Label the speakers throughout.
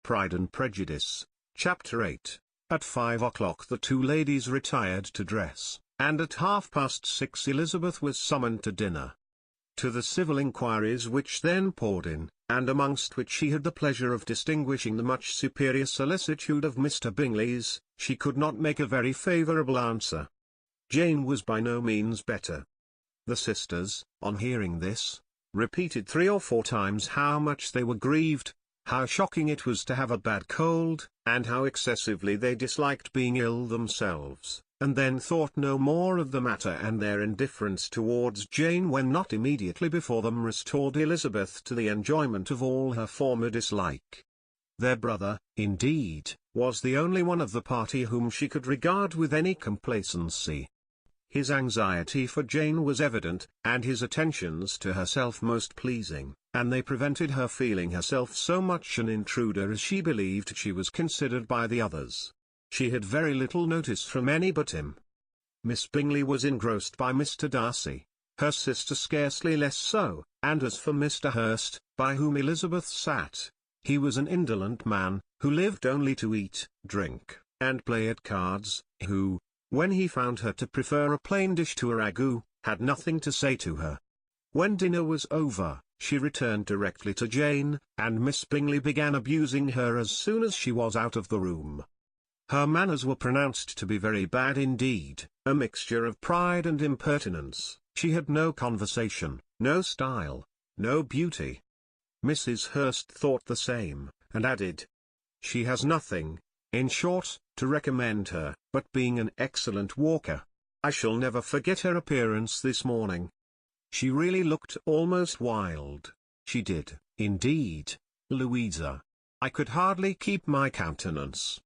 Speaker 1: Pride and Prejudice, Chapter 8. At 5 o'clock the two ladies retired to dress, and at 6:30 Elizabeth was summoned to dinner. To the civil inquiries which then poured in, and amongst which she had the pleasure of distinguishing the much superior solicitude of Mr. Bingley's, she could not make a very favourable answer. Jane was by no means better. The sisters, on hearing this, repeated 3 or 4 times how much they were grieved, how shocking it was to have a bad cold, and how excessively they disliked being ill themselves, and then thought no more of the matter, and their indifference towards Jane when not immediately before them restored Elizabeth to the enjoyment of all her former dislike. Their brother, indeed, was the only one of the party whom she could regard with any complacency. His anxiety for Jane was evident, and his attentions to herself most pleasing, and they prevented her feeling herself so much an intruder as she believed she was considered by the others. She had very little notice from any but him. Miss Bingley was engrossed by Mr. Darcy, her sister scarcely less so, and as for Mr. Hurst, by whom Elizabeth sat, he was an indolent man, who lived only to eat, drink, and play at cards, who, when he found her to prefer a plain dish to a ragout, had nothing to say to her. When dinner was over, she returned directly to Jane, and Miss Bingley began abusing her as soon as she was out of the room. Her manners were pronounced to be very bad indeed, a mixture of pride and impertinence. She had no conversation, no style, no beauty. Mrs. Hurst thought the same, and added, "She has nothing, in short, to recommend her, but being an excellent walker. I shall never forget her appearance this morning. She really looked almost wild. She did, indeed, Louisa. I could hardly keep my countenance.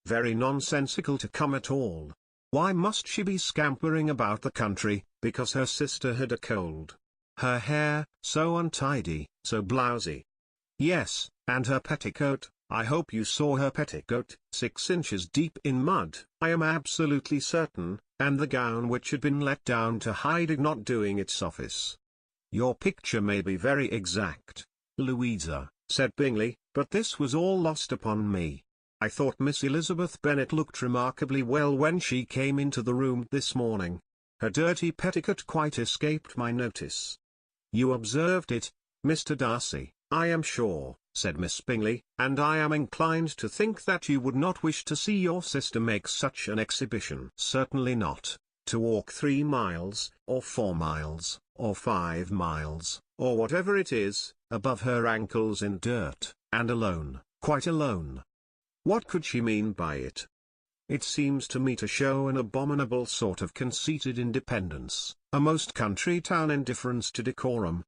Speaker 1: Very nonsensical to come at all. Why must she be scampering about the country, because her sister had a cold? Her hair, so untidy, so blousy. Yes, and her petticoat. I hope you saw her petticoat, 6 inches deep in mud, I am absolutely certain, and the gown which had been let down to hide it not doing its office." "Your picture may be very exact, Louisa," said Bingley, "but this was all lost upon me. I thought Miss Elizabeth Bennet looked remarkably well when she came into the room this morning. Her dirty petticoat quite escaped my notice." "You observed it, Mr. Darcy, I am sure," said Miss Bingley, "and I am inclined to think that you would not wish to see your sister make such an exhibition." "Certainly not. To walk 3 miles, or 4 miles, or 5 miles, or whatever it is, above her ankles in dirt, and alone, quite alone. What could she mean by it? It seems to me to show an abominable sort of conceited independence, a most country town indifference to decorum."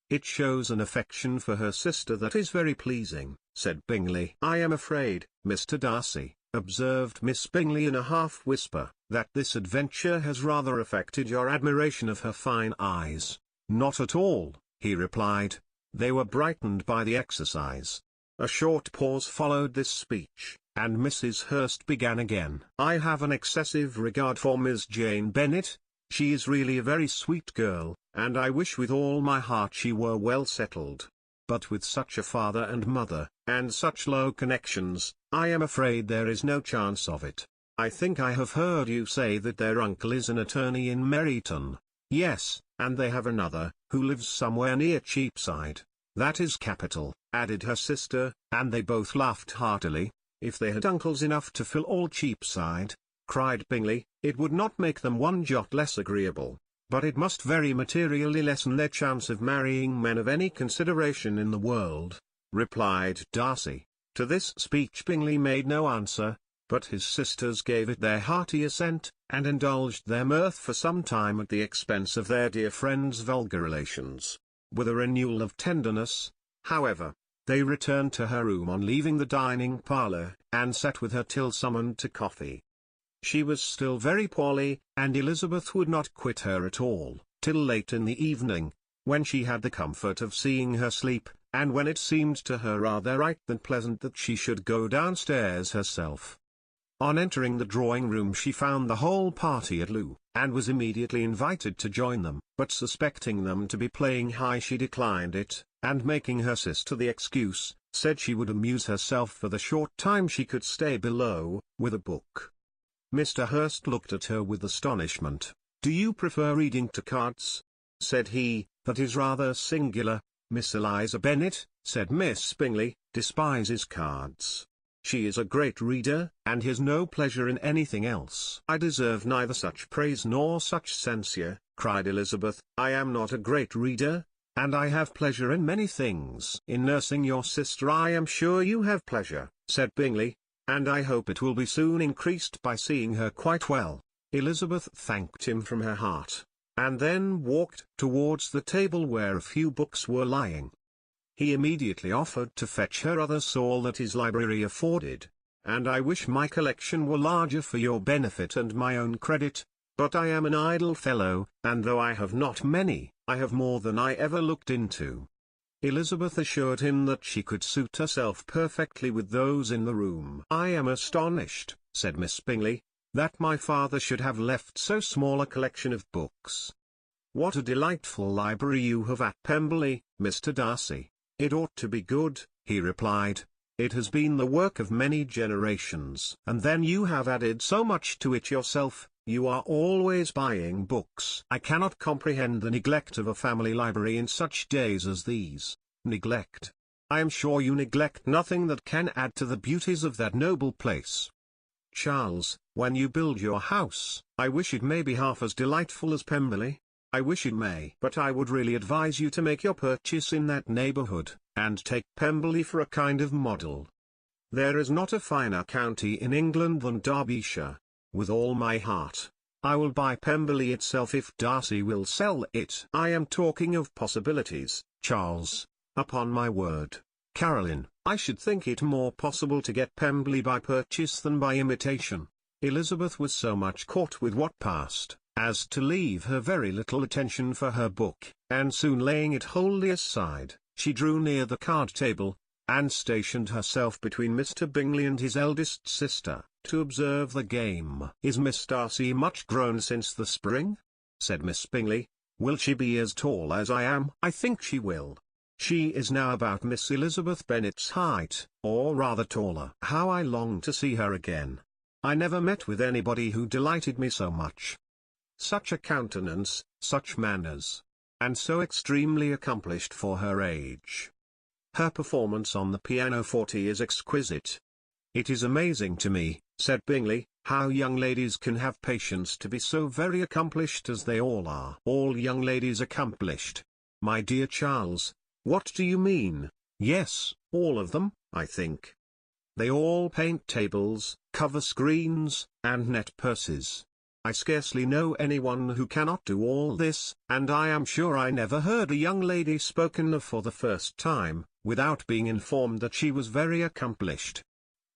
Speaker 1: "It shows an affection for her sister that is very pleasing," said Bingley. "I am afraid, Mr. Darcy," observed Miss Bingley in a half-whisper, "that this adventure has rather affected your admiration of her fine eyes." "Not at all," he replied. "They were brightened by the exercise." A short pause followed this speech, and Mrs. Hurst began again. "I have an excessive regard for Miss Jane Bennet. She is really a very sweet girl, and I wish with all my heart she were well settled. But with such a father and mother, and such low connections, I am afraid there is no chance of it. I think I have heard you say that their uncle is an attorney in Meryton." "Yes, and they have another, who lives somewhere near Cheapside." "That is capital," added her sister, and they both laughed heartily. "If they had uncles enough to fill all Cheapside," cried Bingley, "it would not make them one jot less agreeable, but it must very materially lessen their chance of marrying men of any consideration in the world," replied Darcy. To this speech Bingley made no answer, but his sisters gave it their hearty assent, and indulged their mirth for some time at the expense of their dear friend's vulgar relations. With a renewal of tenderness, however, they returned to her room on leaving the dining parlour, and sat with her till summoned to coffee. She was still very poorly, and Elizabeth would not quit her at all, till late in the evening, when she had the comfort of seeing her sleep, and when it seemed to her rather right than pleasant that she should go downstairs herself. On entering the drawing-room she found the whole party at loo, and was immediately invited to join them, but suspecting them to be playing high she declined it, and making her sister the excuse, said she would amuse herself for the short time she could stay below, with a book. Mr. Hurst looked at her with astonishment. "Do you prefer reading to cards?" said he. "That is rather singular. Miss Eliza Bennet," said Miss Bingley, "despises cards. She is a great reader, and has no pleasure in anything else." "I deserve neither such praise nor such censure," cried Elizabeth. "I am not a great reader, and I have pleasure in many things." "In nursing your sister I am sure you have pleasure," said Bingley, "and I hope it will be soon increased by seeing her quite well." Elizabeth thanked him from her heart, and then walked towards the table where a few books were lying. He immediately offered to fetch her others all that his library afforded. "And I wish my collection were larger for your benefit and my own credit, but I am an idle fellow, and though I have not many, I have more than I ever looked into." Elizabeth assured him that she could suit herself perfectly with those in the room. "I am astonished," said Miss Bingley, "that my father should have left so small a collection of books. What a delightful library you have at Pemberley, Mr. Darcy." "It ought to be good," he replied. "It has been the work of many generations. And then you have added so much to it yourself. You are always buying books. I cannot comprehend the neglect of a family library in such days as these." "Neglect? I am sure you neglect nothing that can add to the beauties of that noble place. Charles, when you build your house, I wish it may be half as delightful as Pemberley. I wish it may. But I would really advise you to make your purchase in that neighbourhood, and take Pemberley for a kind of model. There is not a finer county in England than Derbyshire. With all my heart, I will buy Pemberley itself if Darcy will sell it." "I am talking of possibilities, Charles. Upon my word, Caroline, I should think it more possible to get Pemberley by purchase than by imitation." Elizabeth was so much caught with what passed, as to leave her very little attention for her book, and soon laying it wholly aside, she drew near the card table, and stationed herself between Mr. Bingley and his eldest sister, to observe the game. "Is Miss Darcy much grown since the spring?" said Miss Bingley. "Will she be as tall as I am?" "I think she will. She is now about Miss Elizabeth Bennet's height, or rather taller. How I long to see her again. I never met with anybody who delighted me so much. Such a countenance, such manners, and so extremely accomplished for her age. Her performance on the pianoforte is exquisite." "It is amazing to me," said Bingley, "how young ladies can have patience to be so very accomplished as they all are." "All young ladies accomplished? My dear Charles, what do you mean?" "Yes, all of them, I think. They all paint tables, cover screens, and net purses. I scarcely know anyone who cannot do all this, and I am sure I never heard a young lady spoken of for the first time, without being informed that she was very accomplished."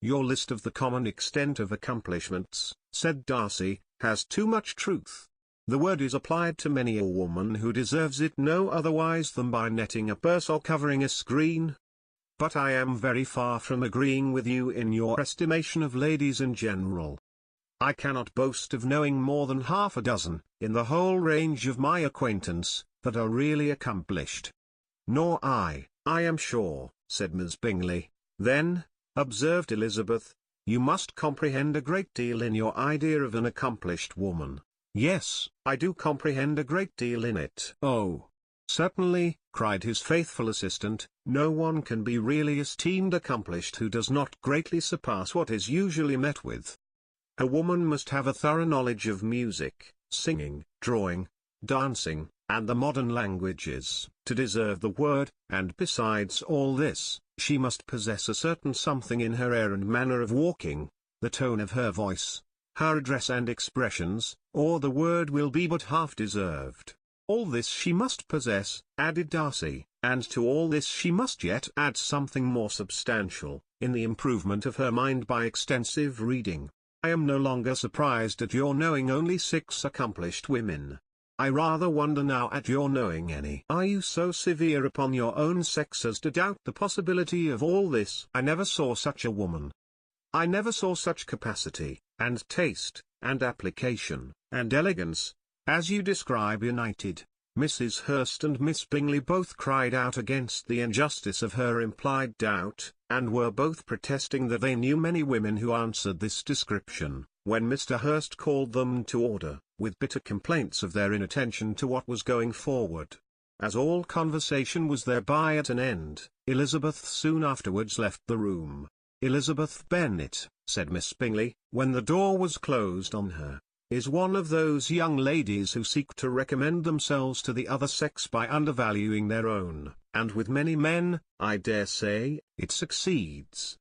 Speaker 1: "Your list of the common extent of accomplishments," said Darcy, "has too much truth. The word is applied to many a woman who deserves it no otherwise than by netting a purse or covering a screen. But I am very far from agreeing with you in your estimation of ladies in general. I cannot boast of knowing more than half a dozen, in the whole range of my acquaintance, that are really accomplished." "Nor I am sure," said Miss Bingley. "Then," observed Elizabeth, "you must comprehend a great deal in your idea of an accomplished woman." "Yes, I do comprehend a great deal in it." "Oh, certainly," cried his faithful assistant, "no one can be really esteemed accomplished who does not greatly surpass what is usually met with. A woman must have a thorough knowledge of music, singing, drawing, dancing, and the modern languages, to deserve the word, and besides all this, she must possess a certain something in her air and manner of walking, the tone of her voice, her address and expressions, or the word will be but half deserved. All this she must possess," added Darcy, "and to all this she must yet add something more substantial, in the improvement of her mind by extensive reading. I am no longer surprised at your knowing only 6 accomplished women. I rather wonder now at your knowing any. Are you so severe upon your own sex as to doubt the possibility of all this? I never saw such a woman. I never saw such capacity, and taste, and application, and elegance, as you describe united. Mrs. Hurst and Miss Bingley both cried out against the injustice of her implied doubt, and were both protesting that they knew many women who answered this description, when Mr. Hurst called them to order, with bitter complaints of their inattention to what was going forward. As all conversation was thereby at an end, Elizabeth soon afterwards left the room. "Elizabeth Bennet," said Miss Bingley, when the door was closed on her, "is one of those young ladies who seek to recommend themselves to the other sex by undervaluing their own, and with many men, I dare say, it succeeds.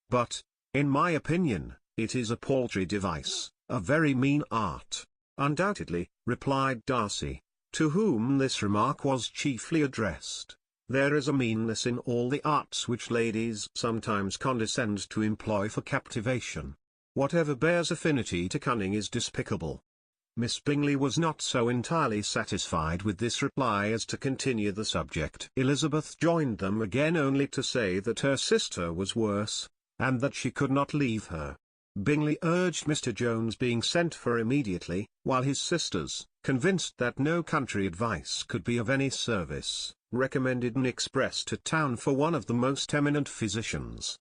Speaker 1: But, in my opinion, it is a paltry device, a very mean art." "Undoubtedly," replied Darcy, to whom this remark was chiefly addressed. "There is a meanness in all the arts which ladies sometimes condescend to employ for captivation. Whatever bears affinity to cunning is despicable." Miss Bingley was not so entirely satisfied with this reply as to continue the subject. Elizabeth joined them again only to say that her sister was worse, and that she could not leave her. Bingley urged Mr. Jones being sent for immediately, while his sisters, convinced that no country advice could be of any service, recommended an express to town for one of the most eminent physicians.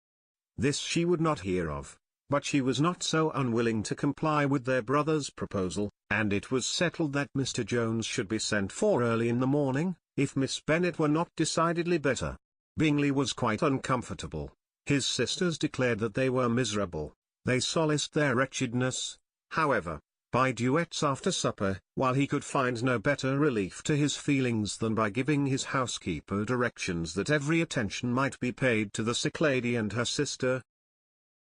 Speaker 1: This she would not hear of, but she was not so unwilling to comply with their brother's proposal, and it was settled that Mr. Jones should be sent for early in the morning, if Miss Bennet were not decidedly better. Bingley was quite uncomfortable. His sisters declared that they were miserable. They solaced their wretchedness, however, by duets after supper, while he could find no better relief to his feelings than by giving his housekeeper directions that every attention might be paid to the sick lady and her sister,